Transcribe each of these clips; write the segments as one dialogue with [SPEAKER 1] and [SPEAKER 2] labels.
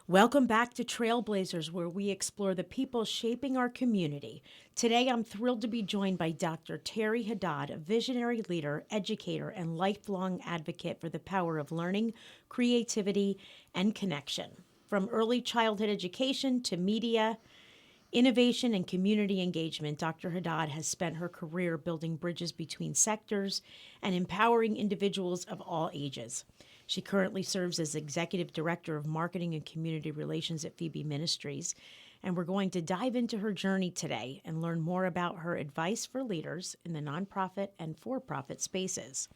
[SPEAKER 1] Welcome back to Trailblazers, where we explore the people shaping our community. Today, I'm thrilled to be joined by Dr. Teri Haddad, a visionary leader, educator, and lifelong advocate for the power of learning, creativity, and connection. From early childhood education to media, innovation, and community engagement, Dr. Haddad has spent her career building bridges between sectors and empowering individuals of all ages. She currently serves as Executive Director of Marketing and Community Relations at Phoebe Ministries, and we're going to dive into her journey today and learn more about her advice for leaders in the nonprofit and for-profit spaces.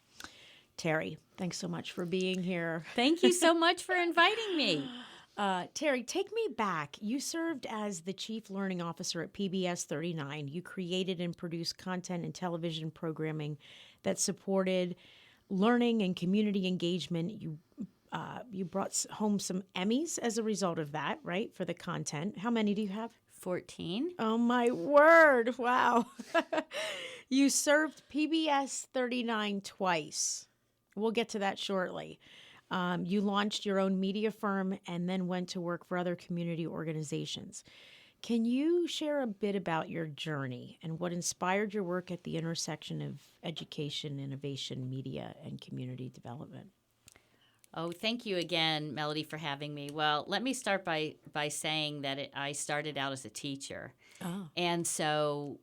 [SPEAKER 1] Teri, thanks so much for being here.
[SPEAKER 2] Thank you so much for inviting me.
[SPEAKER 1] Teri, take me back. You served as the Chief Learning Officer at PBS 39. You created and produced content and television programming that supported learning and community engagement. You brought home some Emmys as a result of that, right, for the content. How many do you have?
[SPEAKER 2] 14.
[SPEAKER 1] Oh, my word. Wow. You served PBS 39 twice. We'll get to that shortly. You launched your own media firm and then went to work for other community organizations. Can you share a bit about your journey and what inspired your work at the intersection of education, innovation, media, and community development?
[SPEAKER 2] Oh, thank you again, Melody, for having me. Well, let me start by saying that I started out as a teacher.
[SPEAKER 1] Oh.
[SPEAKER 2] And so,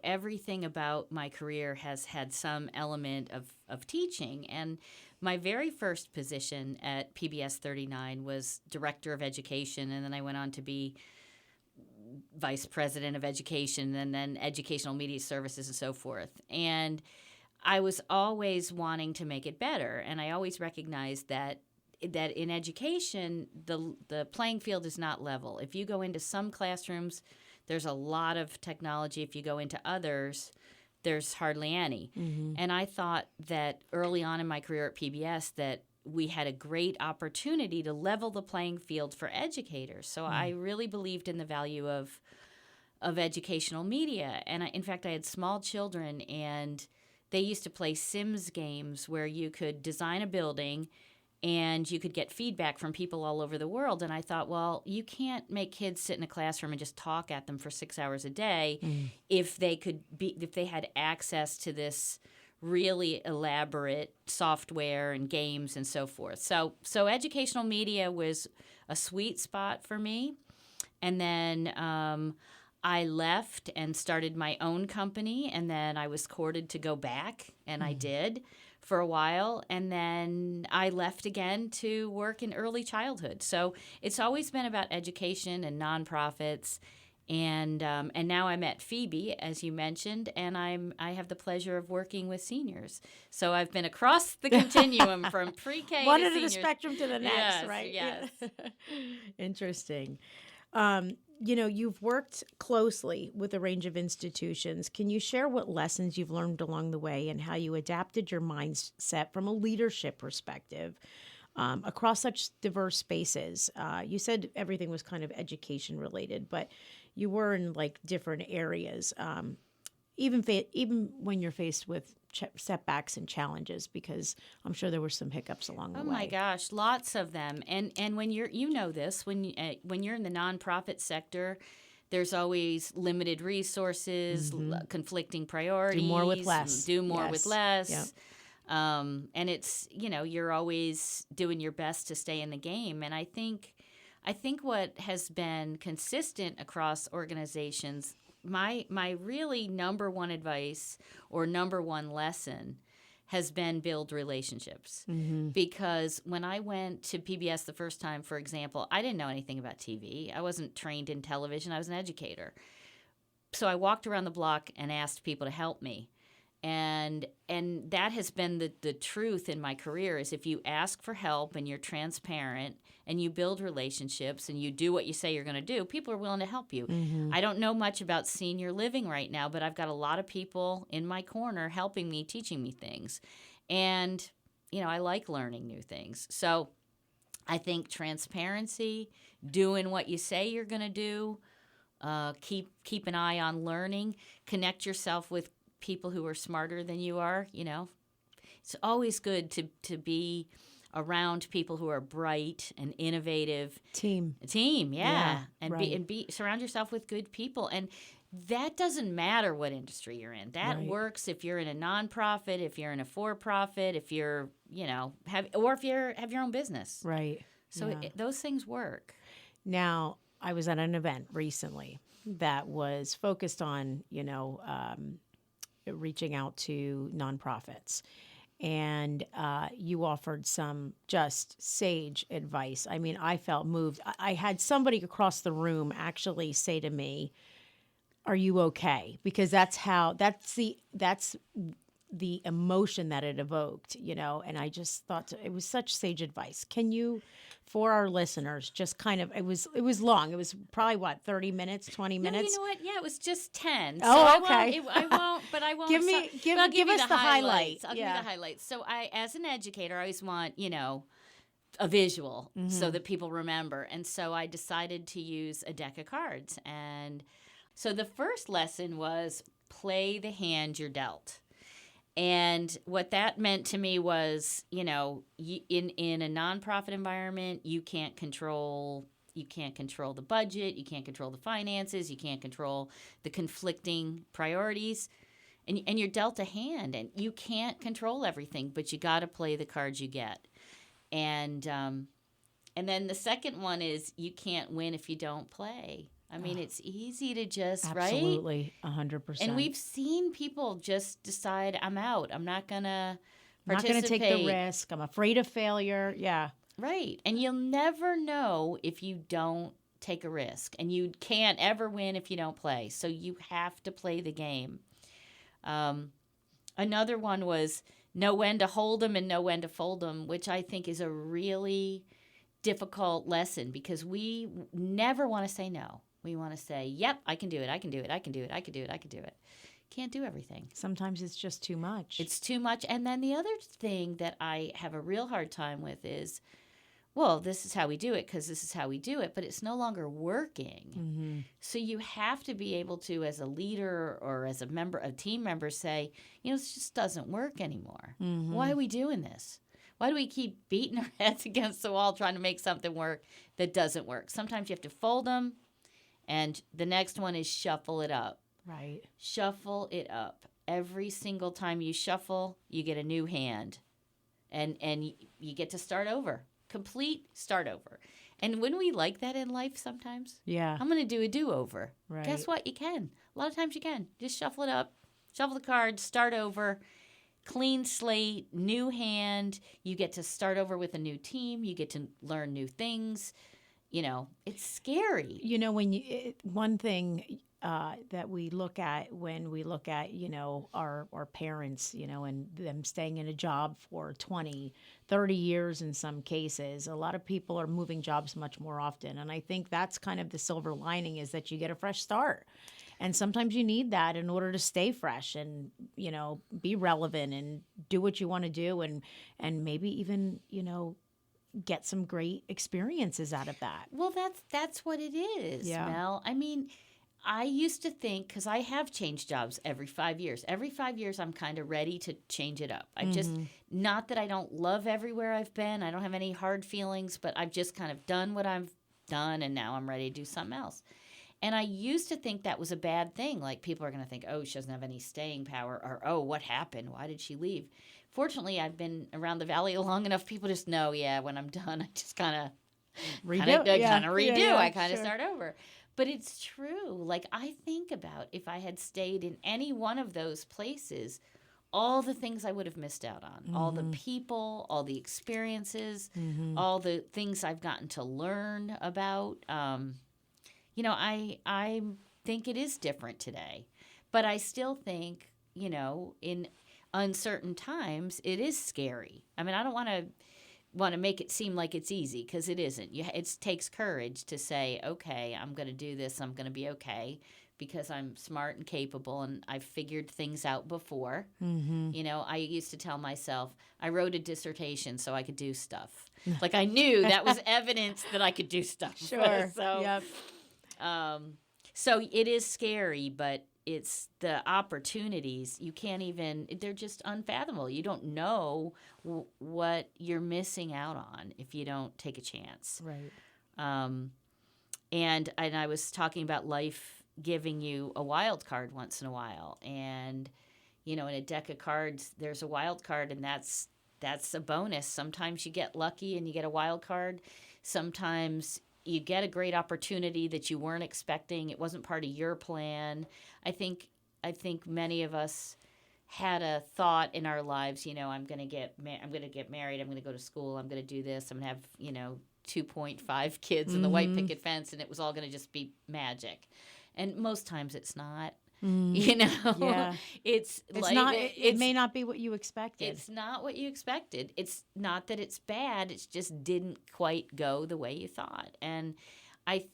[SPEAKER 2] everything about my career has had some element of teaching. And my very first position at PBS 39 was Director of Education, and then I went on to be Vice President of Education and then Educational Media Services and so forth. And I was always wanting to make it better, and I always recognized that in education, the playing field is not level. If you go into some classrooms, there's a lot of technology. If you go into others, there's hardly any. Mm-hmm. And I thought that early on in my career at PBS that we had a great opportunity to level the playing field for educators. So I really believed in the value of educational media. And in fact, I had small children, and they used to play Sims games where you could design a building and you could get feedback from people all over the world. And I thought, well, you can't make kids sit in a classroom and just talk at them for 6 hours a day if they had access to this really elaborate software and games and so forth. So educational media was a sweet spot for me. And then I left and started my own company, and then I was courted to go back, and I did for a while. And then I left again to work in early childhood. So it's always been about education and nonprofits. And now I'm at Phoebe, as you mentioned, and I have the pleasure of working with seniors. So I've been across the continuum from pre-K
[SPEAKER 1] One
[SPEAKER 2] to
[SPEAKER 1] end of the
[SPEAKER 2] seniors.
[SPEAKER 1] spectrum to the next,
[SPEAKER 2] Yes,
[SPEAKER 1] right?
[SPEAKER 2] yes.
[SPEAKER 1] Interesting. You've worked closely with a range of institutions. Can you share what lessons you've learned along the way and how you adapted your mindset from a leadership perspective across such diverse spaces? You said everything was kind of education related, but you were in like different areas, even when you're faced with setbacks and challenges, because I'm sure there were some hiccups along the way.
[SPEAKER 2] Oh my gosh, lots of them. And when you're when you're in the nonprofit sector, there's always limited resources, conflicting priorities.
[SPEAKER 1] Do more with less.
[SPEAKER 2] Do more with less.
[SPEAKER 1] Yep.
[SPEAKER 2] And it's you're always doing your best to stay in the game. And I think what has been consistent across organizations, my really number one advice or number one lesson has been build relationships. Mm-hmm. Because when I went to PBS the first time, for example, I didn't know anything about TV. I wasn't trained in television. I was an educator. So I walked around the block and asked people to help me. And that has been the truth in my career is if you ask for help and you're transparent and you build relationships and you do what you say you're going to do, people are willing to help you. Mm-hmm. I don't know much about senior living right now, but I've got a lot of people in my corner helping me, teaching me things. And, I like learning new things. So I think transparency, doing what you say you're going to do, keep an eye on learning, connect yourself with people who are smarter than you are. It's always good to be around people who are bright and innovative.
[SPEAKER 1] Team.
[SPEAKER 2] Yeah. And
[SPEAKER 1] right.
[SPEAKER 2] be surround yourself with good people. And that doesn't matter what industry you're in. That
[SPEAKER 1] Right.
[SPEAKER 2] works if you're in a nonprofit, if you're in a for-profit, if you're, or if you have your own business.
[SPEAKER 1] Right.
[SPEAKER 2] So
[SPEAKER 1] Yeah.
[SPEAKER 2] those things work.
[SPEAKER 1] Now, I was at an event recently that was focused on, reaching out to nonprofits. And you offered some just sage advice. I mean, I felt moved. I had somebody across the room actually say to me, "Are you okay?" Because that's the emotion that it evoked, and I just thought it was such sage advice. Can you, for our listeners, just kind of, it was long. It was probably 30 minutes, 20
[SPEAKER 2] No,
[SPEAKER 1] minutes.
[SPEAKER 2] you know what? Yeah, it was just 10.
[SPEAKER 1] Oh,
[SPEAKER 2] so
[SPEAKER 1] okay.
[SPEAKER 2] I won't, but I won't.
[SPEAKER 1] Give us
[SPEAKER 2] you
[SPEAKER 1] the highlight.
[SPEAKER 2] I'll give
[SPEAKER 1] Yeah.
[SPEAKER 2] you the highlights. So as an educator, I always want, a visual so that people remember. And so I decided to use a deck of cards. And so the first lesson was play the hand you're dealt. And what that meant to me was, in a nonprofit environment, you can't control the budget, you can't control the finances, you can't control the conflicting priorities, and you're dealt a hand, and you can't control everything, but you got to play the cards you get. And then the second one is you can't win if you don't play. I mean, it's easy to just,
[SPEAKER 1] Absolutely,
[SPEAKER 2] right?
[SPEAKER 1] 100%.
[SPEAKER 2] And we've seen people just decide, I'm out. I'm not going to
[SPEAKER 1] I'm not going to take the risk. I'm afraid of failure. Yeah.
[SPEAKER 2] Right. And you'll never know if you don't take a risk. And you can't ever win if you don't play. So you have to play the game. Another one was know when to hold them and know when to fold them, which I think is a really difficult lesson because we never want to say no. We want to say, yep, I can do it. I can do it. I can do it. I can do it. I can do it. Can't do everything.
[SPEAKER 1] Sometimes it's just too much.
[SPEAKER 2] It's too much. And then the other thing that I have a real hard time with is, well, this is how we do it because this is how we do it, but it's no longer working.
[SPEAKER 1] Mm-hmm.
[SPEAKER 2] So you have to be able to, as a leader or as a team member, say, this just doesn't work anymore.
[SPEAKER 1] Mm-hmm.
[SPEAKER 2] Why are we doing this? Why do we keep beating our heads against the wall trying to make something work that doesn't work? Sometimes you have to fold them, and the next one is shuffle it up.
[SPEAKER 1] Right.
[SPEAKER 2] Shuffle it up. Every single time you shuffle, you get a new hand, and you get to start over. Complete start over. And when we like that in life sometimes,
[SPEAKER 1] yeah,
[SPEAKER 2] I'm going to do a do-over.
[SPEAKER 1] Right.
[SPEAKER 2] Guess what? You can. A lot of times you can. Just shuffle it up, shuffle the cards, start over. Clean slate, new hand. You get to start over with a new team. You get to learn new things. It's scary.
[SPEAKER 1] One thing that we look at when we look at, our parents, and them staying in a job for 20, 30 years in some cases, a lot of people are moving jobs much more often. And I think that's kind of the silver lining is that you get a fresh start. And sometimes you need that in order to stay fresh and, be relevant and do what you want to do and maybe even, get some great experiences out of that.
[SPEAKER 2] Well, that's what it is,
[SPEAKER 1] Yeah.
[SPEAKER 2] Mel. I mean, I used to think, because I have changed jobs every 5 years. Every 5 years, I'm kind of ready to change it up. I've just, not that I don't love everywhere I've been. I don't have any hard feelings, but I've just kind of done what I've done, and now I'm ready to do something else. And I used to think that was a bad thing. Like, people are going to think, oh, she doesn't have any staying power, or, oh, what happened? Why did she leave? Fortunately, I've been around the valley long enough. People just know, when I'm done, I just kind of redo.
[SPEAKER 1] Yeah,
[SPEAKER 2] I kind of start over. But it's true. Like, I think about if I had stayed in any one of those places, all the things I would have missed out on, all the people, all the experiences, all the things I've gotten to learn about. I think it is different today. But I still think, in uncertain times, it is scary. I mean, I don't want to make it seem like it's easy because it isn't. It takes courage to say, okay, I'm going to do this. I'm going to be okay because I'm smart and capable and I've figured things out before. I used to tell myself I wrote a dissertation so I could do stuff. Like I knew that was evidence that I could do stuff.
[SPEAKER 1] Sure.
[SPEAKER 2] So,
[SPEAKER 1] yep.
[SPEAKER 2] So it is scary, but it's the opportunities you can't even, they're just unfathomable. You don't know what you're missing out on if you don't take a chance.
[SPEAKER 1] Right.
[SPEAKER 2] And I was talking about life giving you a wild card once in a while. And, in a deck of cards, there's a wild card, and that's a bonus. Sometimes you get lucky and you get a wild card. Sometimes you get a great opportunity that you weren't expecting. It wasn't part of your plan. I think many of us had a thought in our lives, I'm going to get married, I'm going to go to school, I'm going to do this, I'm going to have, 2.5 kids in the white picket fence, and it was all going to just be magic. And most times it's not.
[SPEAKER 1] Yeah.
[SPEAKER 2] It's like
[SPEAKER 1] not. It may not be what you expected.
[SPEAKER 2] It's not what you expected. It's not that it's bad. It's just didn't quite go the way you thought. And I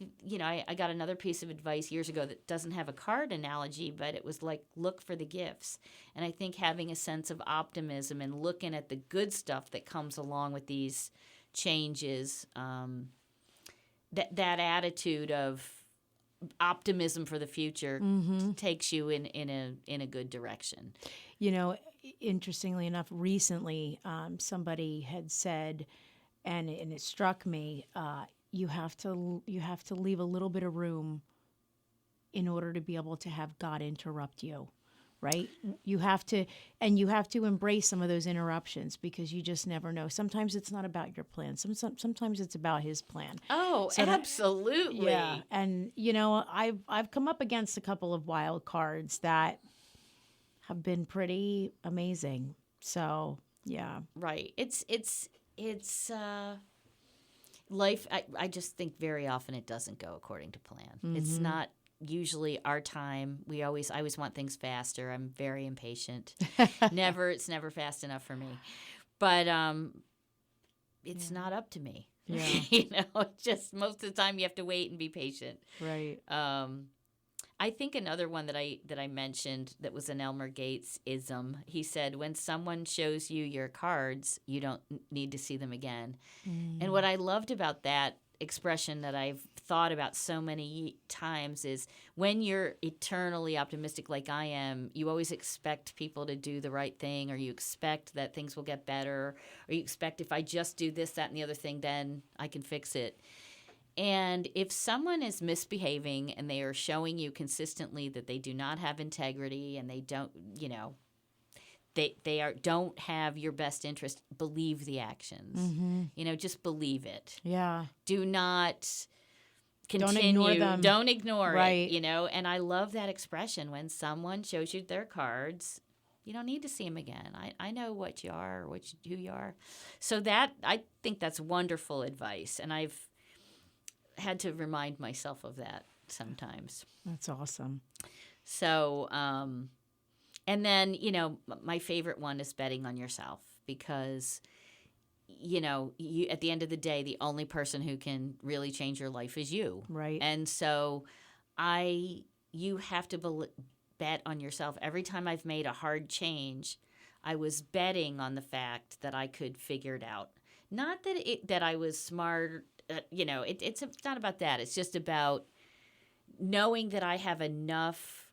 [SPEAKER 2] got another piece of advice years ago that doesn't have a card analogy, but it was like, look for the gifts. And I think having a sense of optimism and looking at the good stuff that comes along with these changes, that attitude of optimism for the future takes you in a good direction.
[SPEAKER 1] Interestingly enough, recently somebody had said, and it struck me, you have to leave a little bit of room in order to be able to have God interrupt you. Right? You have to embrace some of those interruptions, because you just never know. Sometimes it's not about your plan. Sometimes it's about His plan.
[SPEAKER 2] Oh, so absolutely.
[SPEAKER 1] Yeah. And I've come up against a couple of wild cards that have been pretty amazing. So yeah.
[SPEAKER 2] Right. It's life. I just think very often it doesn't go according to plan. It's not usually our time. I always want things faster. I'm very impatient. It's never fast enough for me. But it's not up to me.
[SPEAKER 1] Yeah.
[SPEAKER 2] Just most of the time you have to wait and be patient.
[SPEAKER 1] Right.
[SPEAKER 2] I think another one that I mentioned that was an Elmer Gates ism. He said, when someone shows you your cards, you don't need to see them again. And what I loved about that expression that I've thought about so many times is, when you're eternally optimistic like I am, you always expect people to do the right thing, or you expect that things will get better, or you expect if I just do this, that, and the other thing, then I can fix it. And if someone is misbehaving and they are showing you consistently that they do not have integrity and they don't, don't have your best interest, believe the actions. Just believe it.
[SPEAKER 1] Yeah.
[SPEAKER 2] Do not continue.
[SPEAKER 1] Don't ignore them.
[SPEAKER 2] Don't ignore
[SPEAKER 1] right.
[SPEAKER 2] it. And I love that expression. When someone shows you their cards, you don't need to see them again. I know what you are, or who you are. So I think that's wonderful advice, and I've had to remind myself of that sometimes.
[SPEAKER 1] That's awesome.
[SPEAKER 2] So, and then, my favorite one is betting on yourself, because, you at the end of the day, the only person who can really change your life is you.
[SPEAKER 1] Right.
[SPEAKER 2] And so you have to bet on yourself. Every time I've made a hard change, I was betting on the fact that I could figure it out. Not that I was smart. It's not about that. It's just about knowing that I have enough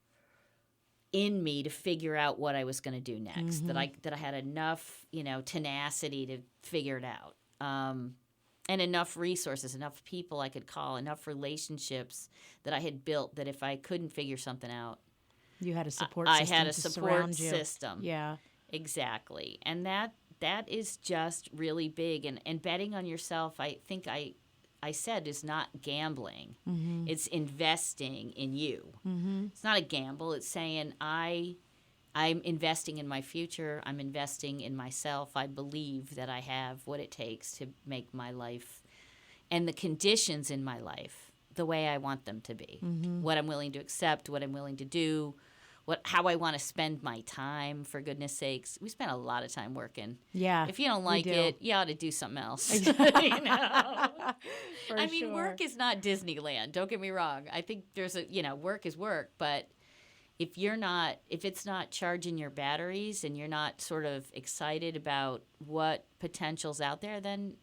[SPEAKER 2] in me to figure out what I was going to do next. That I had enough, tenacity to figure it out, and enough resources, enough people I could call, enough relationships that I had built, that if I couldn't figure something out,
[SPEAKER 1] you had a support system.
[SPEAKER 2] I had a support system.
[SPEAKER 1] Yeah,
[SPEAKER 2] exactly, and that is just really big. And betting on yourself, I think I said, is not gambling. It's investing in you. It's not a gamble. It's saying I'm investing in my future. I'm investing in myself. I believe that I have what it takes to make my life and the conditions in my life the way I want them to be. What I'm willing to accept, what I'm willing to do, how I want to spend my time, for goodness sakes. We spend a lot of time working.
[SPEAKER 1] Yeah.
[SPEAKER 2] If you don't like it, you ought to do something else. Work is not Disneyland. Don't get me wrong. I think there's work is work, but if it's not charging your batteries and you're not sort of excited about what potential's out there, then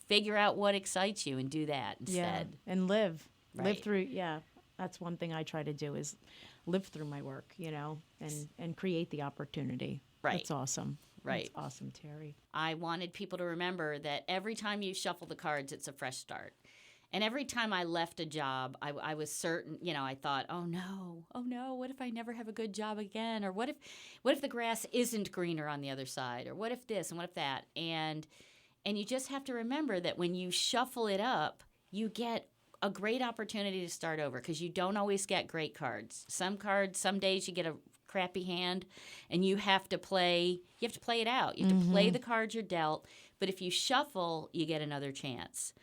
[SPEAKER 2] figure out what excites you and do that instead.
[SPEAKER 1] Yeah. And live.
[SPEAKER 2] Right.
[SPEAKER 1] Live through, yeah. That's one thing I try to do is live through my work, and create the opportunity.
[SPEAKER 2] Right.
[SPEAKER 1] That's awesome.
[SPEAKER 2] Right.
[SPEAKER 1] That's awesome, Teri.
[SPEAKER 2] I wanted people to remember that every time you shuffle the cards, it's a fresh start. And every time I left a job, I was certain, I thought, oh no, what if I never have a good job again? Or what if the grass isn't greener on the other side? Or what if this and what if that? And you just have to remember that when you shuffle it up, you get a great opportunity to start over, because you don't always get great cards. Some days you get a crappy hand, and you have to play it out. You have to play the cards you're dealt, but if you shuffle, you get another chance.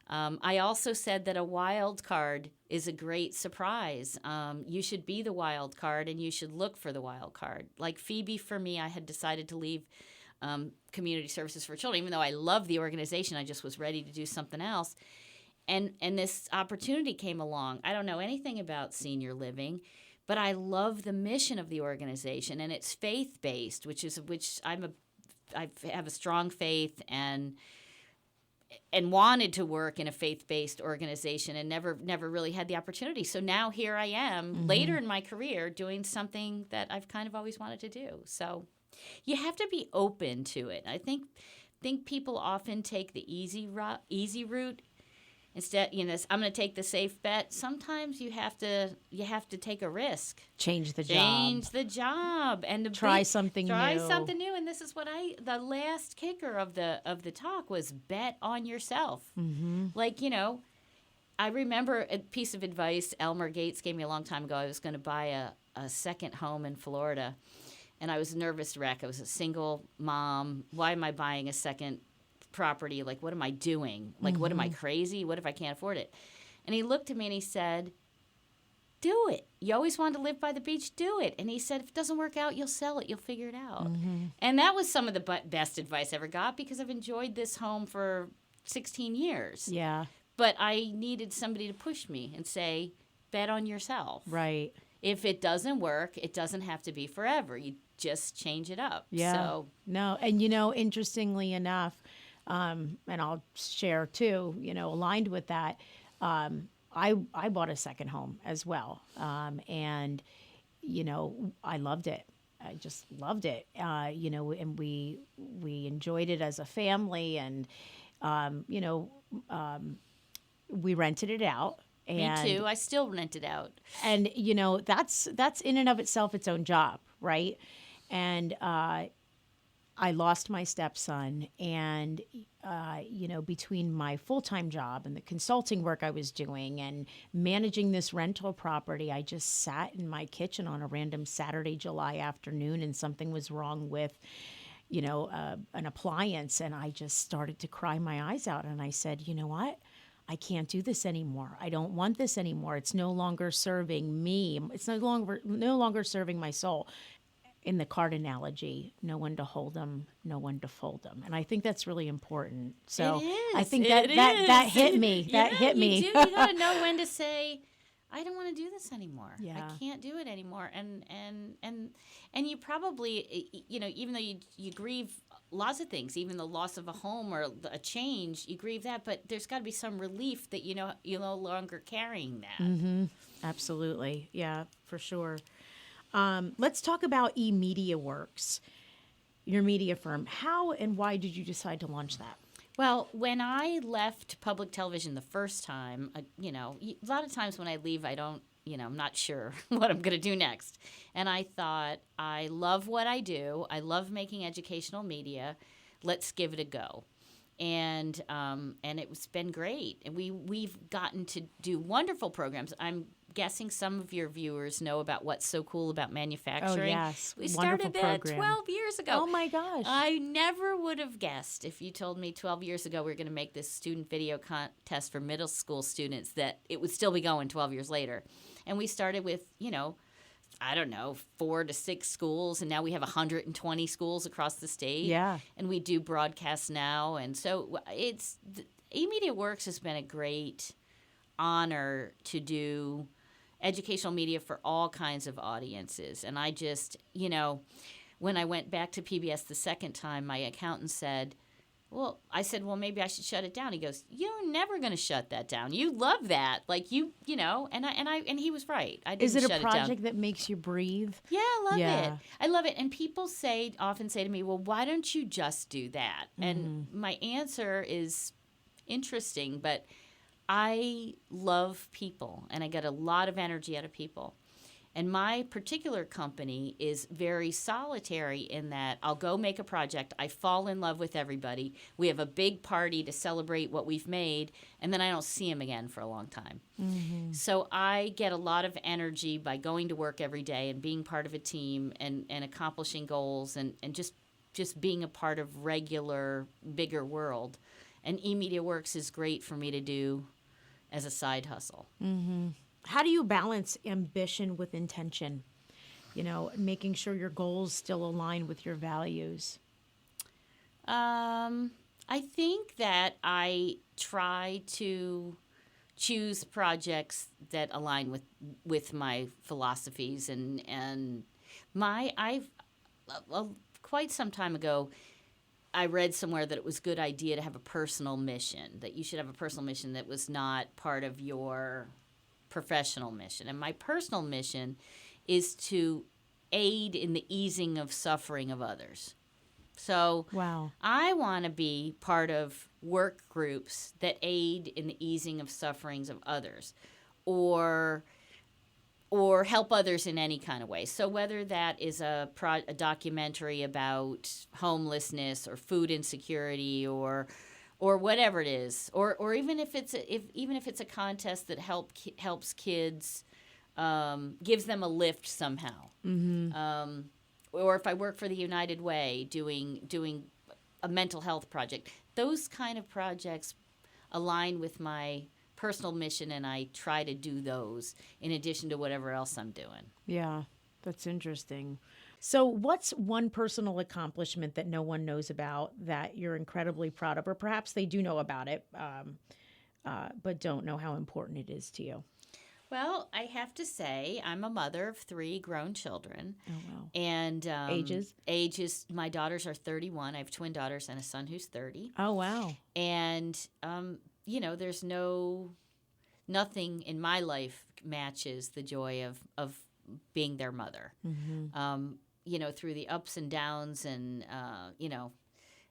[SPEAKER 2] I also said that a wild card is a great surprise. You should be the wild card, and you should look for the wild card. Like Phoebe, for me, I had decided to leave Community Services for Children. Even though I love the organization, I just was ready to do something else. And this opportunity came along. I don't know anything about senior living, but I love the mission of the organization, and it's faith-based, which I have a strong faith and wanted to work in a faith-based organization and never really had the opportunity. So now here I am, later in my career, doing something that I've kind of always wanted to do. So you have to be open to it. I think people often take the easy route. Instead, I'm going to take the safe bet. Sometimes you have to take a risk.
[SPEAKER 1] Change the
[SPEAKER 2] job and
[SPEAKER 1] try something new.
[SPEAKER 2] And this is what the last kicker of the talk was bet on yourself. Like, I remember a piece of advice Elmer Gates gave me a long time ago. I was going to buy a second home in Florida, and I was a nervous wreck. I was a single mom. Why am I buying a second property? Like, what am I doing? Like, what am I, crazy? What if I can't afford it? And he looked at me and he said, do it. You always wanted to live by the beach, do it. And he said, if it doesn't work out, you'll sell it. You'll figure it out. And that was some of the best advice I ever got, because I've enjoyed this home for 16 years.
[SPEAKER 1] Yeah.
[SPEAKER 2] But I needed somebody to push me and say, bet on yourself.
[SPEAKER 1] Right.
[SPEAKER 2] If it doesn't work, it doesn't have to be forever. You just change it up.
[SPEAKER 1] Yeah.
[SPEAKER 2] So.
[SPEAKER 1] No. And, interestingly enough, and I'll share too, aligned with that, I bought a second home as well. And, I loved it. I just loved it. And we enjoyed it as a family, and, we rented it out.
[SPEAKER 2] And, me too. I still rent it out.
[SPEAKER 1] And, that's in and of itself its own job, right? And, I lost my stepson, and, between my full-time job and the consulting work I was doing and managing this rental property, I just sat in my kitchen on a random Saturday, July afternoon, and something was wrong with, an appliance. And I just started to cry my eyes out. And I said, you know what? I can't do this anymore. I don't want this anymore. It's no longer serving me. It's no longer serving my soul. In the card analogy, no one to hold them, no one to fold them. And I think that's really important. So
[SPEAKER 2] it is.
[SPEAKER 1] I think that hit me. That hit me.
[SPEAKER 2] You got to know when to say, I don't want to do this anymore.
[SPEAKER 1] Yeah.
[SPEAKER 2] I can't do it anymore. And you probably, even though you grieve lots of things, even the loss of a home or a change, you grieve that, but there's got to be some relief that you're no longer carrying that.
[SPEAKER 1] Absolutely. Yeah, for sure. Let's talk about eMediaworks, your media firm. How and why did you decide to launch that?
[SPEAKER 2] Well, when I left public television the first time, a lot of times when I leave, I don't, I'm not sure what I'm going to do next. And I thought, I love what I do. I love making educational media. Let's give it a go. And it's been great. And we've gotten to do wonderful programs. I'm guessing some of your viewers know about What's So Cool About Manufacturing.
[SPEAKER 1] Oh, yes.
[SPEAKER 2] We started that 12 years ago.
[SPEAKER 1] Oh, my gosh.
[SPEAKER 2] I never would have guessed if you told me 12 years ago we were going to make this student video contest for middle school students that it would still be going 12 years later. And we started with, 4 to 6 schools, and now we have 120 schools across the state.
[SPEAKER 1] Yeah.
[SPEAKER 2] And we do broadcasts now. And so eMediaworks has been a great honor to do educational media for all kinds of audiences. And I just, when I went back to PBS the second time, my accountant said, Well, I said, well, maybe I should shut it down. He goes, you're never going to shut that down. You love that. Like and he was right. I didn't
[SPEAKER 1] Is it
[SPEAKER 2] shut
[SPEAKER 1] a
[SPEAKER 2] it down.
[SPEAKER 1] project that makes you breathe?
[SPEAKER 2] Yeah, I love
[SPEAKER 1] Yeah.
[SPEAKER 2] it. I love it. And people often say to me, well, why don't you just do that? And my answer is interesting, but I love people and I get a lot of energy out of people. And my particular company is very solitary in that I'll go make a project. I fall in love with everybody. We have a big party to celebrate what we've made, and then I don't see them again for a long time. So I get a lot of energy by going to work every day and being part of a team and accomplishing goals and just being a part of regular, bigger world. And eMediaworks is great for me to do as a side hustle.
[SPEAKER 1] How do you balance ambition with intention? Making sure your goals still align with your values.
[SPEAKER 2] I think that I try to choose projects that align with my philosophies and I've quite some time ago I read somewhere that it was a good idea to have a personal mission, that you should have a personal mission that was not part of your professional mission. And my personal mission is to aid in the easing of suffering of others. So
[SPEAKER 1] Wow.
[SPEAKER 2] I want to be part of work groups that aid in the easing of sufferings of others or help others in any kind of way. So whether that is a documentary about homelessness or food insecurity or whatever it is, or even if it's a contest that helps kids, gives them a lift somehow. Or if I work for the United Way doing a mental health project, those kind of projects align with my personal mission, and I try to do those in addition to whatever else I'm doing.
[SPEAKER 1] Yeah, that's interesting. So what's one personal accomplishment that no one knows about that you're incredibly proud of, or perhaps they do know about it, but don't know how important it is to you?
[SPEAKER 2] Well, I have to say I'm a mother of 3 grown children.
[SPEAKER 1] Oh, wow.
[SPEAKER 2] And
[SPEAKER 1] Ages?
[SPEAKER 2] My daughters are 31. I have twin daughters and a son who's 30.
[SPEAKER 1] Oh, wow.
[SPEAKER 2] And, there's nothing in my life matches the joy of being their mother. Through the ups and downs and,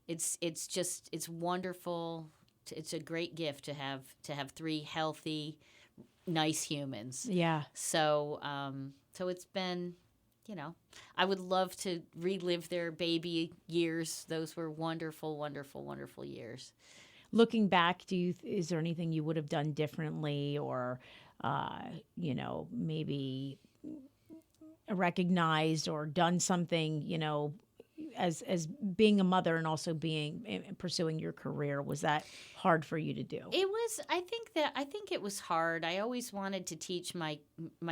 [SPEAKER 2] it's wonderful. It's a great gift to have 3 healthy, nice humans.
[SPEAKER 1] Yeah.
[SPEAKER 2] So it's been, I would love to relive their baby years. Those were wonderful, wonderful, wonderful years.
[SPEAKER 1] Looking back, is there anything you would have done differently, or, maybe recognized or done something, as being a mother and also pursuing your career? Was that hard for you to do?
[SPEAKER 2] It was. I think it was hard. I always wanted to teach my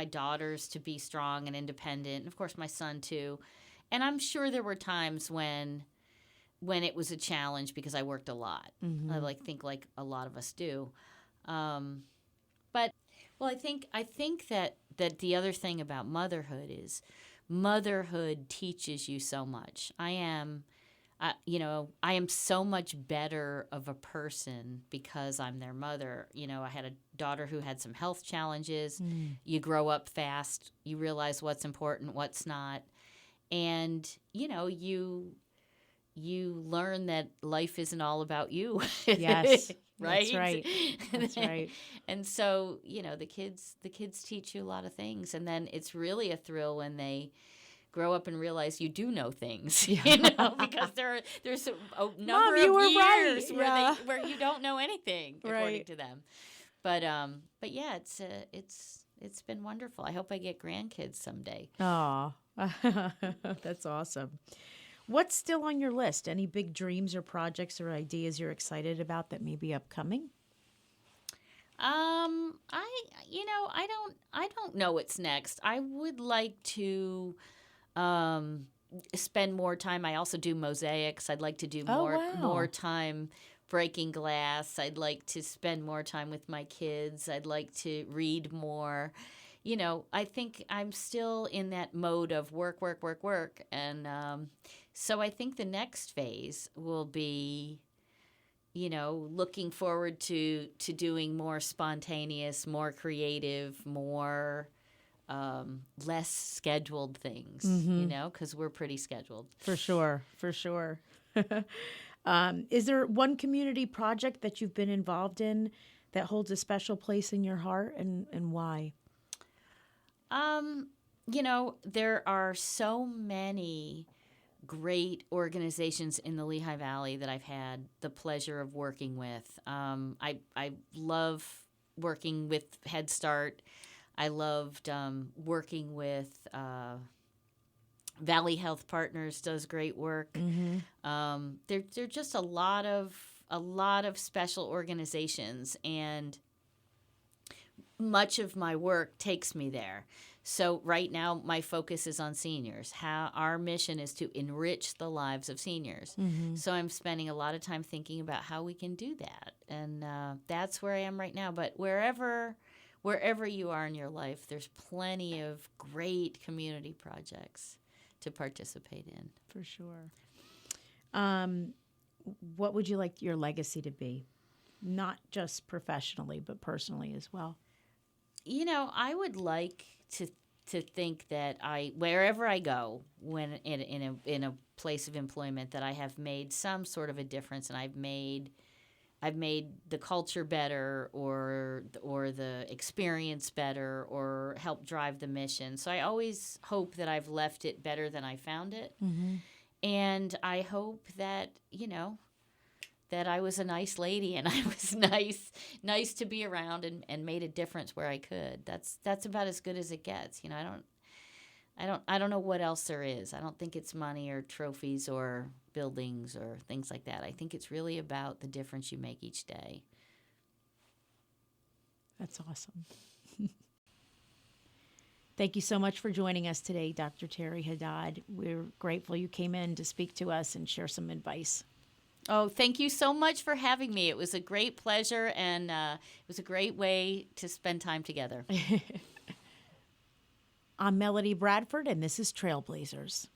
[SPEAKER 2] daughters to be strong and independent, and of course my son too. And I'm sure there were times when it was a challenge because I worked a lot. I think like a lot of us do. But I think that the other thing about motherhood is motherhood teaches you so much. I am so much better of a person because I'm their mother. I had a daughter who had some health challenges. You grow up fast. You realize what's important, what's not. And, you learn that life isn't all about you.
[SPEAKER 1] Yes.
[SPEAKER 2] Right?
[SPEAKER 1] That's right. That's right.
[SPEAKER 2] And so, the kids teach you a lot of things. And then it's really a thrill when they grow up and realize you do know things, because there's a number of years where you don't know anything according to them. But yeah, it's been wonderful. I hope I get grandkids someday.
[SPEAKER 1] Oh, that's awesome. What's still on your list? Any big dreams or projects or ideas you're excited about that may be upcoming?
[SPEAKER 2] I don't know what's next. I would like to spend more time. I also do mosaics. I'd like to do more time breaking glass. I'd like to spend more time with my kids. I'd like to read more. I think I'm still in that mode of work. And so I think the next phase will be looking forward to doing more spontaneous, more creative, more less scheduled things, because we're pretty scheduled.
[SPEAKER 1] For sure, for sure. Is there one community project that you've been involved in that holds a special place in your heart, and why?
[SPEAKER 2] There are so many great organizations in the Lehigh Valley that I've had the pleasure of working with. I love working with Head Start. I loved working with Valley Health Partners does great work. They're just a lot of special organizations, and much of my work takes me there. So right now, my focus is on seniors. How our mission is to enrich the lives of seniors. So I'm spending a lot of time thinking about how we can do that, and that's where I am right now. But wherever you are in your life, there's plenty of great community projects to participate in.
[SPEAKER 1] For sure. What would you like your legacy to be? Not just professionally, but personally as well.
[SPEAKER 2] I would like to think that wherever I go, when in a place of employment, that I have made some sort of a difference, and I've made the culture better, or the experience better, or helped drive the mission. So I always hope that I've left it better than I found it, and I hope that that I was a nice lady, and I was nice to be around, and made a difference where I could. That's about as good as it gets. I don't know what else there is. I don't think it's money or trophies or buildings or things like that. I think it's really about the difference you make each day.
[SPEAKER 1] That's awesome. Thank you so much for joining us today, Dr. Teri Haddad. We're grateful you came in to speak to us and share some advice.
[SPEAKER 2] Oh, thank you so much for having me. It was a great pleasure, and it was a great way to spend time together.
[SPEAKER 1] I'm Melody Bradford, and this is Trailblazers.